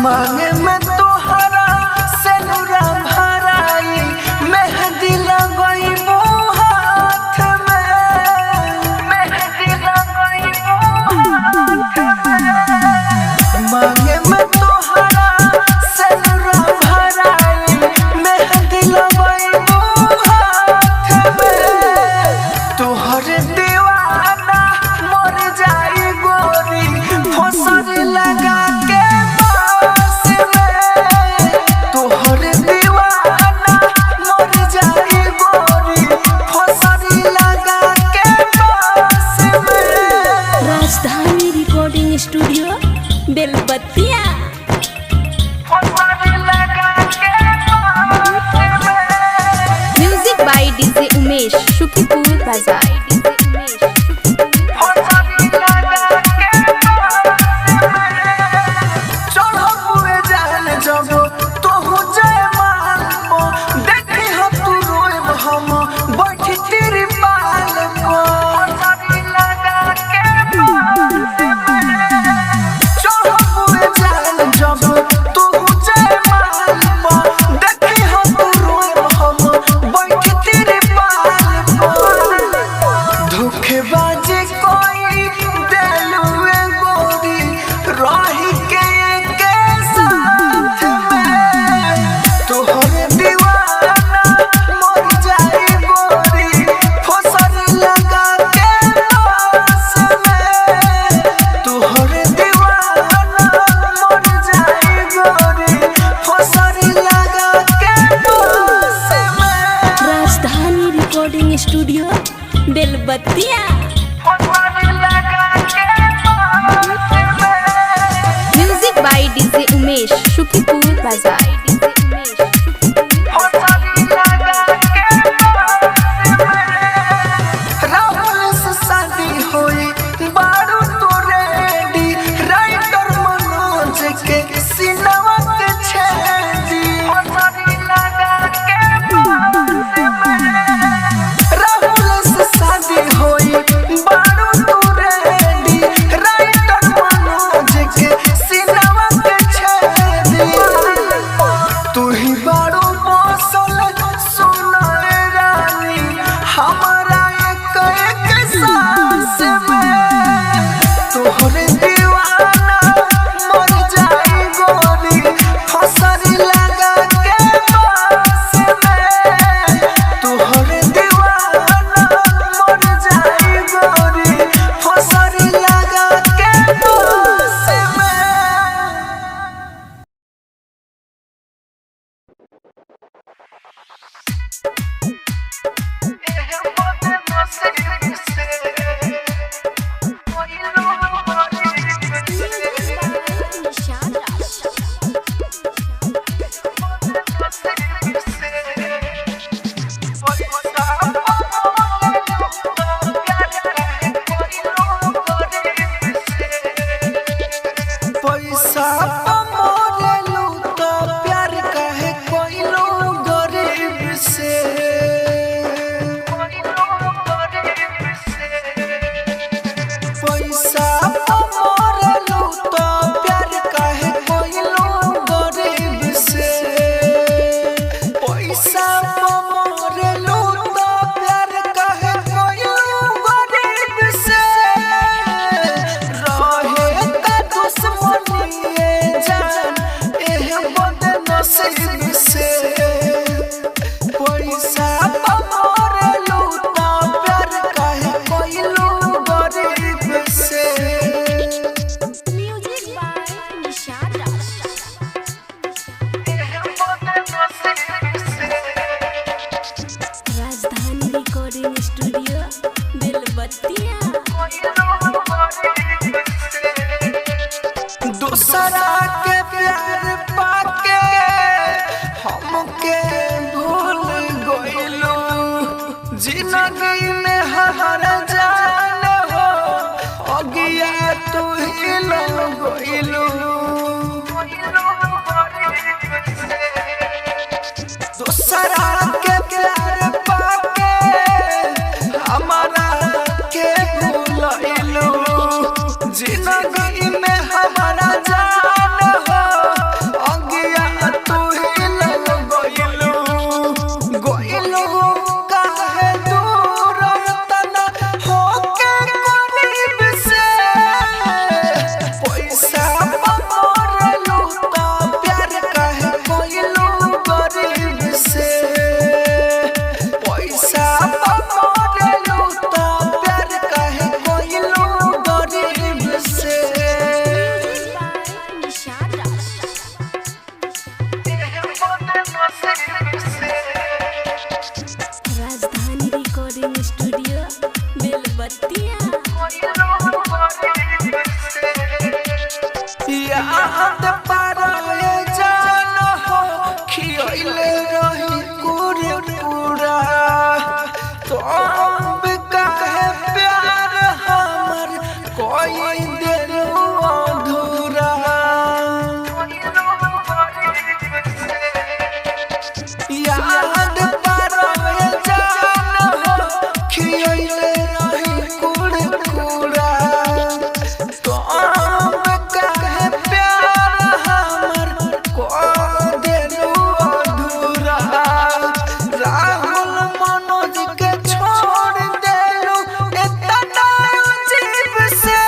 मांगे में तोहरा सेनुरा भराई मेहंदी लगई हाथ में मेहंदी लगई हाथ में मांगे में तोहरा सेनुरा भराई मेहंदी लगई हाथ में तोहरे दीवाना मर जाई गोरी फसरी लगा के Rajdhani recording studio Belbattiya. Music by DJ Umesh Shukipur Bazar. Studio Belbattiya. Music by DJ Umesh Shukipur Bazar. दूसरा के प्यार पाके जिंदगी में हमारा जान हो अगिया तू ही लगइलू दूसरा के प्यार पाके हमारा के भूलइलू जिंदगी में हमारा जान हो अगिया तू ही लगइलू गइलू काहे दूर तना होके करीब से पैसा पमरलू तो प्यार काहे गइलू गरीब से पैसा पमरलू तो प्यार काहे गइलू गरीब से राजधानी रिकॉर्डिंग स्टूडियो बेलबत्तिया। याद पाराए जान हो खियले रही पूरे पूरा तो अब काहे प्यार हमर कोई देर अधूरा याद पाराए जान हो खियले रही पूरे पूरा तो अब काहे प्यार हमर को देरू अधूरा राहुल मनोज के छोड़ देलू इतना अजीब से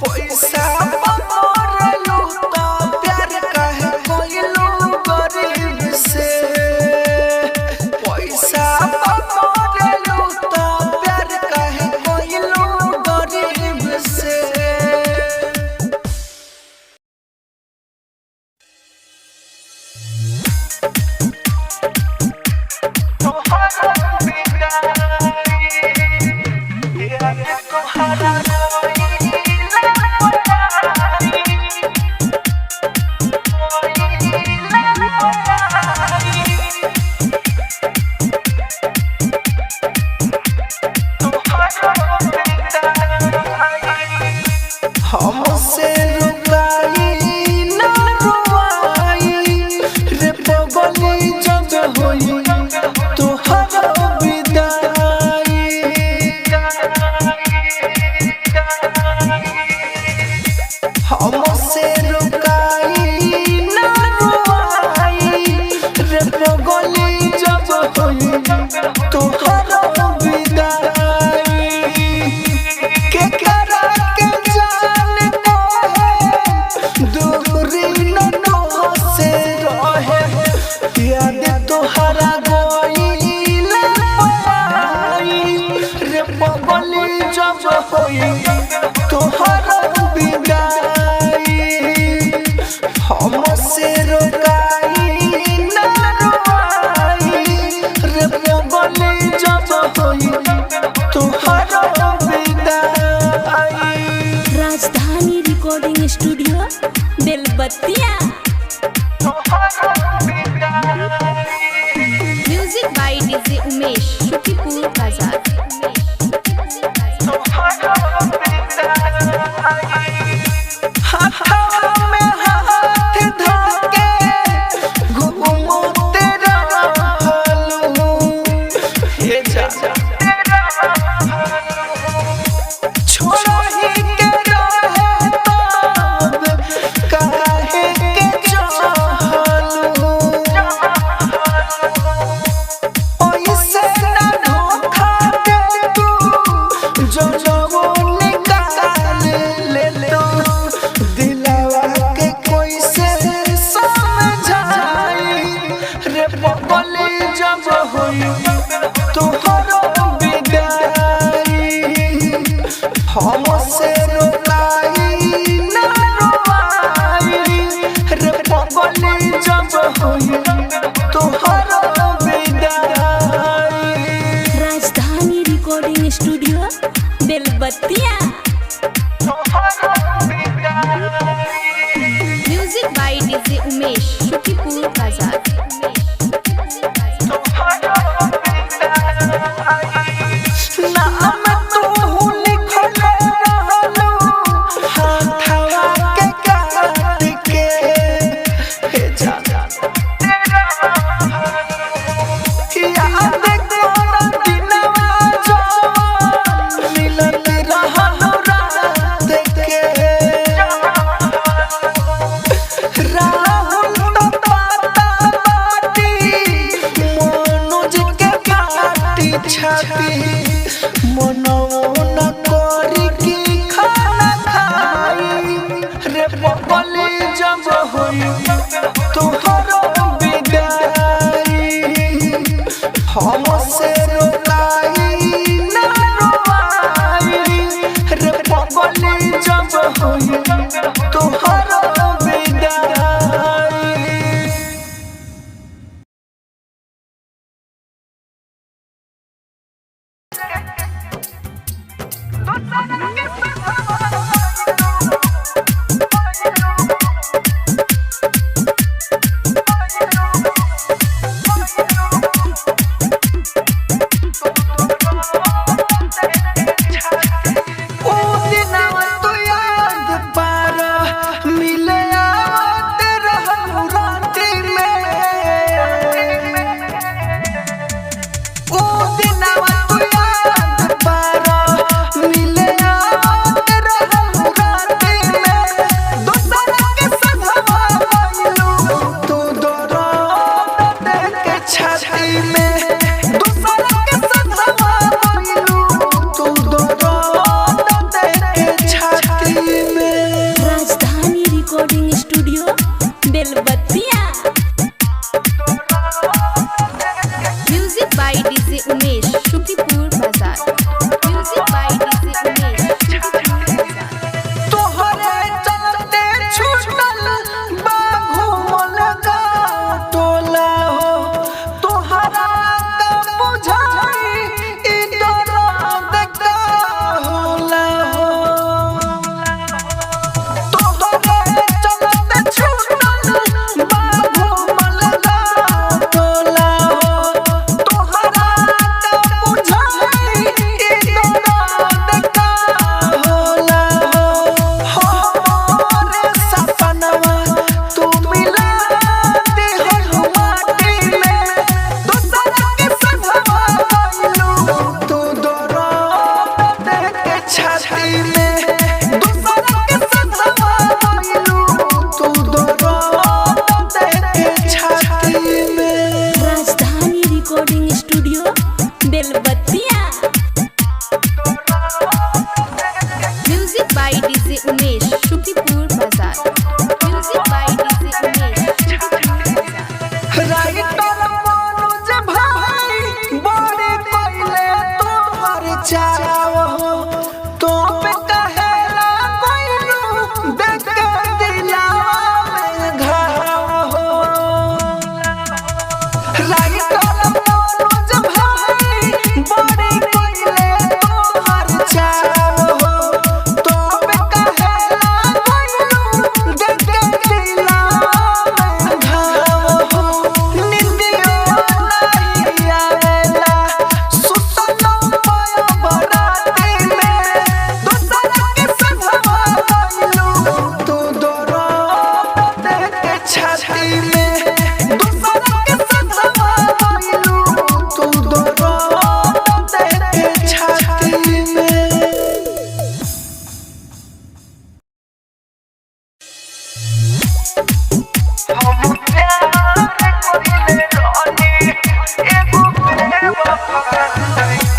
पैसा पमरलू तो प्यार काहे गइलू गरीब से पैसा पमरलू तो प्यार काहे गइलू गरीब से हमसे रुकाई ना रुआई रे पगली जब होई तोहर विदाई हमसे रुकाई ना रुआई रे पगली जब होई तोहर विदाई के करा के जान को है दूरी न तो से रहे याद तोहरा गइले पाई रे पगली जब होई तोहरा विदाई हमसे रुकाई ना रुआई रे पगली जब होई तोहरा विदाई Rajdhani recording studio Belbattiya. Music by DJ Umesh Shukipur Bazar. हाथ में हाथ धके घूमते रहलू हे जा छोड़ही के रहे तब काहे के चाहलू ओइसे ना धोखा दे तू जो जो निकाल ले लो दिलवा के कोई से समझाई रे पगली जब होई तोहरा विदाई हमसे रुकाई ना रुआई रे पगली जब होई तोहरा विदाई Rajdhani recording studio Belbattiya. Music by DJ Umesh Shukipur Bazar. Belbattiya. Music by DJ Umesh Shukipur Bazar. Music by DJ Umesh Shukipur Bazar. तोहरे चलते छूटल बा घूमल का टोला हो, तोहरा का बुझाई ई दर्द का होला हो। तोहरे चलते छूटल बा घूमल का टोला हो, तोहरा का बुझाई ई दर्द का होला हो। हमरे सपनवा तू मिला दे हो माटी में, दूसरा के सधवा गइलू तू दर्द दे के छाती में, दूसरा के सधवा गइलू तू दर्द दे के छाती में। Rajdhani recording studio Belbattiya. Music by DJ Umesh Shukipur Bazar. Music by DJ Umesh Shukipur Bazar. Writer Manoj भाई बड़े पहले तोहर चाव हो, तो पे कहेला कोइलू देख के दिलावा में घाव हो। राइटर मनोज भाई बड़े पहले तोहर चाव हो, तो पे कहेला कोइलू देख के दिलावा में घाव हो। निंदियो नहीं आवेला सुतलो पाया बराती में, दूसरा के सधवा गइलू तू दर्द दे के छाती में, दूसरा के सधवा गइलू तू दर्द दे के छाती में। हम प्यार करिले रानी एगो बेवफा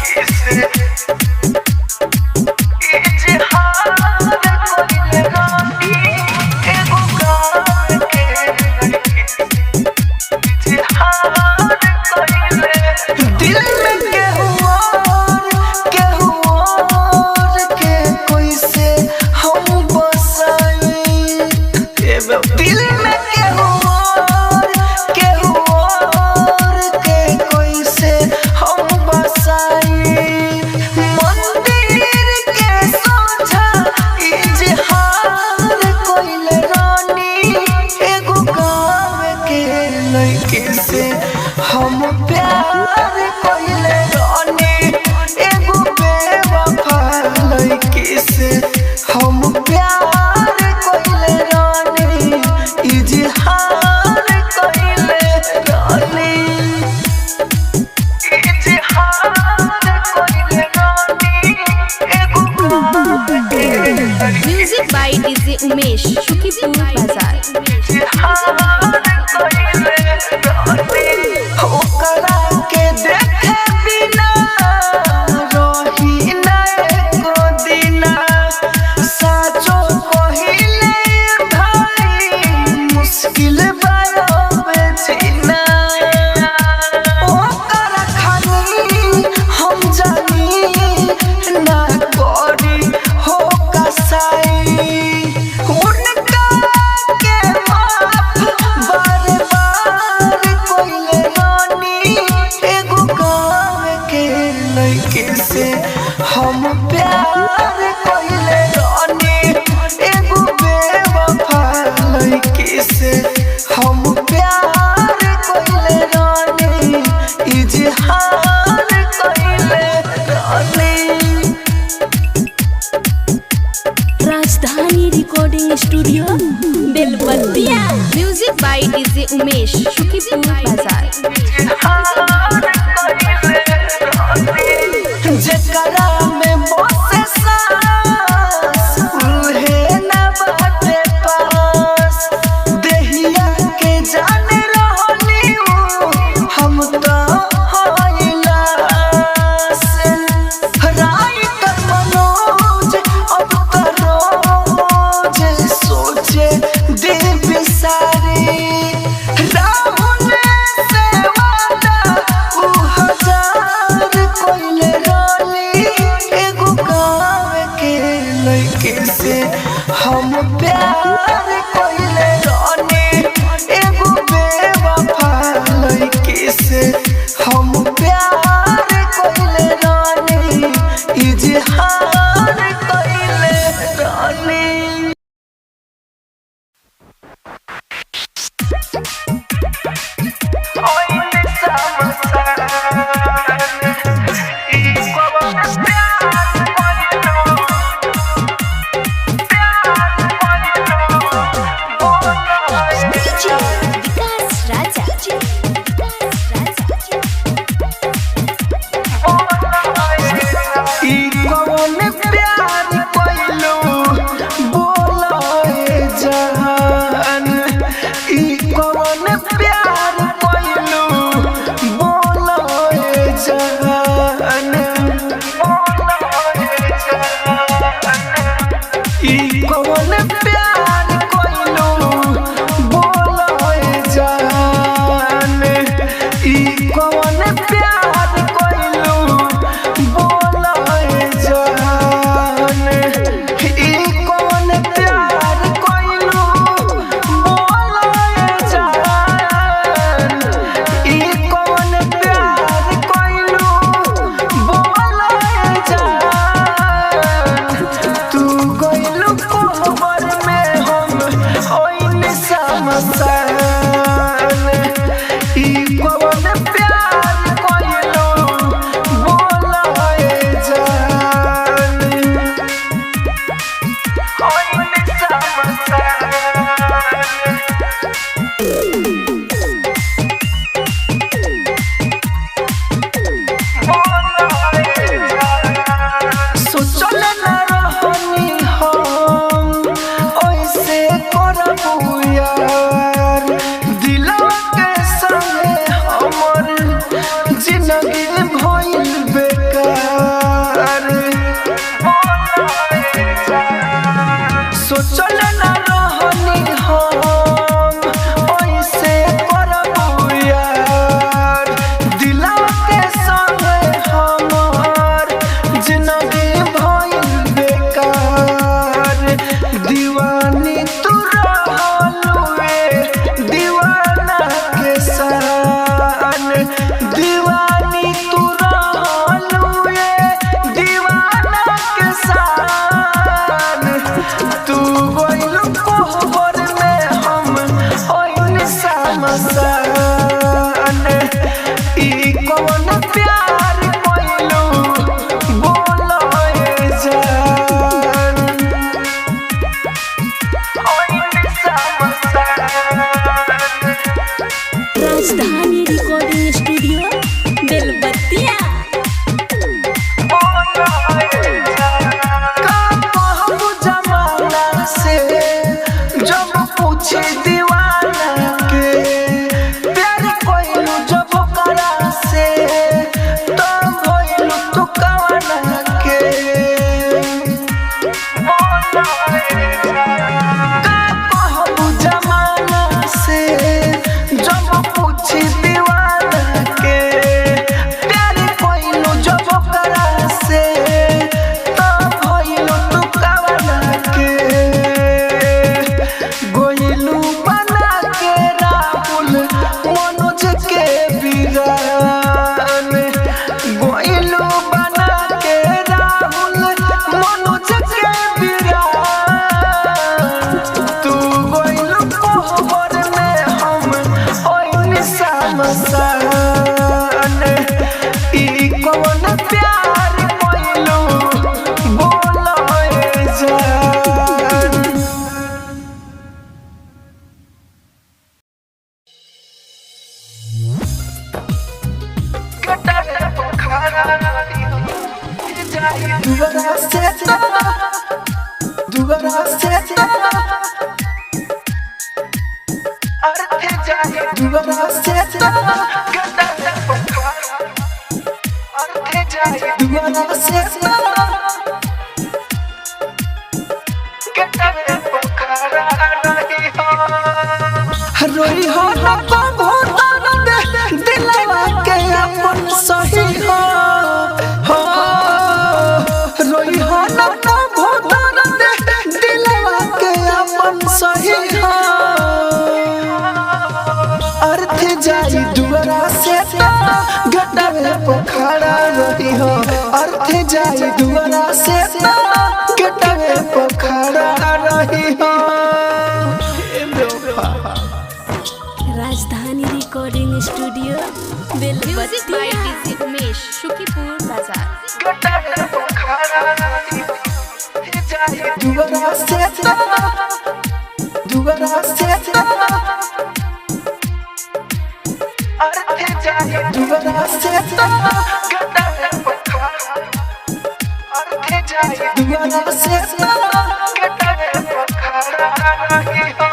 किसे इजहार करिले रानी एगो गाँव के इजहार करिले। दिल में केहू और के कोई से हम बसाई, दिल में केहू और के कोई से हम बसाई। मंदिर के सोझा इजहार कइले रानी एगो गाँव के लड़की से हम प्यार कइले रानी एगो बेवफा लड़की से हम प्यार कइले रानी इजहार कइले रानी इजहार कइले रानी एगो गाँव के music by DJ Umesh Shukipur Bazar. ओकरा के देखे बिना रही ना एको दिना, साचो कहिले भाई मुश्किल बायो जीना। ओकरा खानी हम जानी ना करी हो कसाई, उनका के माफ बार बार कइले रानी एगो गाँव के लड़की से हम प्यार कइले रानी एगो बेवफा लड़की से हम प्यार कइले रानी इजहार कइले रानी। Rajdhani recording studio Belbattiya. Music by DJ Umesh Shukipur Bazar. जकरा में बसे सांस उहे ना बाटे पास, देहिया के जाने रहनी हम तो होइला से। राइटर मनोज अब तो रोज सोचे दिल बिसारी, ई कौन प्यार कोइलो बोलाए जान ओइने समसान सोचल न रहनी हम ओइसे करबू यार दिलवा के संगे हमर जिंदगी भइल बेकार सोचल न रहनी हम ओइसे करबू यार दिलवा के संगे हमर जिंदगी भइल बेकार दीवानी तू रहलुए दीवाना के सान दीवानी तू रहलुए दीवाना के सान तू गइल कोहबर में हम ओइने समसान ई कौन प्यार कोइलो बोलाए जान ओइने समसान राजधानी रिकॉर्डिंग स्टूडियो बेलबत्तिया। जमाना से जब पूछे दीवाना के प्यार कोइलू जब करा से तब भइलू तू कवाना के कहबू जमाना से जब पूछे दीवाना के प्यार कोइलू जब करा से तब भइलू तू कवाना के गोइलू बना के राहुल मनोज के वीरान गोइलू बना के राहुल मनोज के वीरान तू गोइलू कोहबर में हम ओइने समसान ई कौन प्यार कोइलू बोलाए जान दुगरा से अर्थ जाए दुगरा से अर्थ जाए दुगरा से रोई हो न बहुत दे दिलवा के अपन सही हो रोई हो न बहुत दे दिलवा के अपन सही हो अर्थ जाई दुआरा से गटवे पोखरा रही हो अर्थ जाई दुआरा से गटवे पोखरा रही हो Rajdhani recording studio music by बेलबत्तिया। डीजे उमेश शुकीपुर बाजार गटवे पोखरा रही जाई दुआरा से अर्थ जाई दुआरा से गटवे पोखरा अर्थ जाई दुआरा से गटवे पोखरा रही हो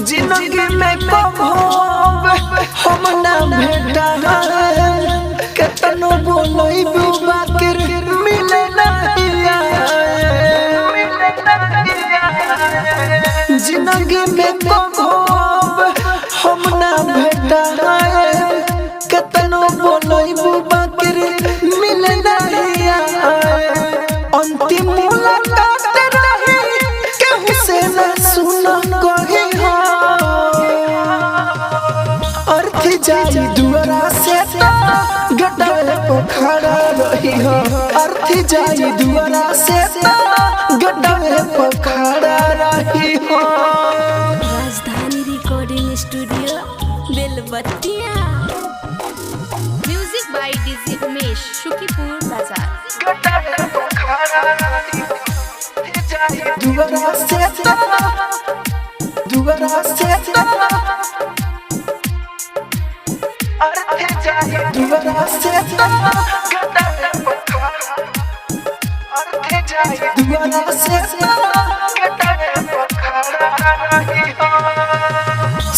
जिंदगी में कबो हम ना भेटा केतनो बोलई बाकिर मिले नहीं जिंदगी में कबो हम ना भेटा केतनो बोलई बाकिर मिले नहीं अंतिम मुलाकात रही केहू से न सुना कही हो अर्थ जाई दुआरा से गटवे पोखरा रही हो अर्थ जाई दुआरा से गटवे पोखरा रही हो Rajdhani recording recording studio Belbattiya. Music by DJ Umesh Shukipur Bazar. दुआरा से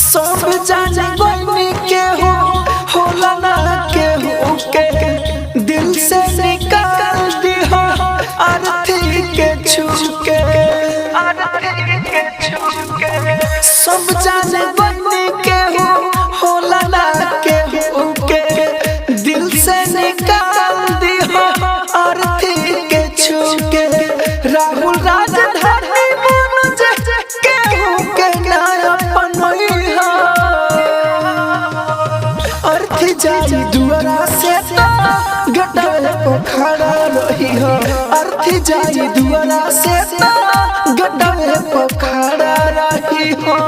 सब जाने बनी के होला ना के हो के दिल से निकाल दी हो आरती के छूके सब जाने बनी के होला ना के हो के दिल से निकाल दी हो आरती के छूके राहुल राजधानी मनोज के हो के नया पनोई हो अर्थी जाई दुआरा से गटाए पोखरा रही हो अर्थी जाई दुआरा से गटाए पोखरा रही हो।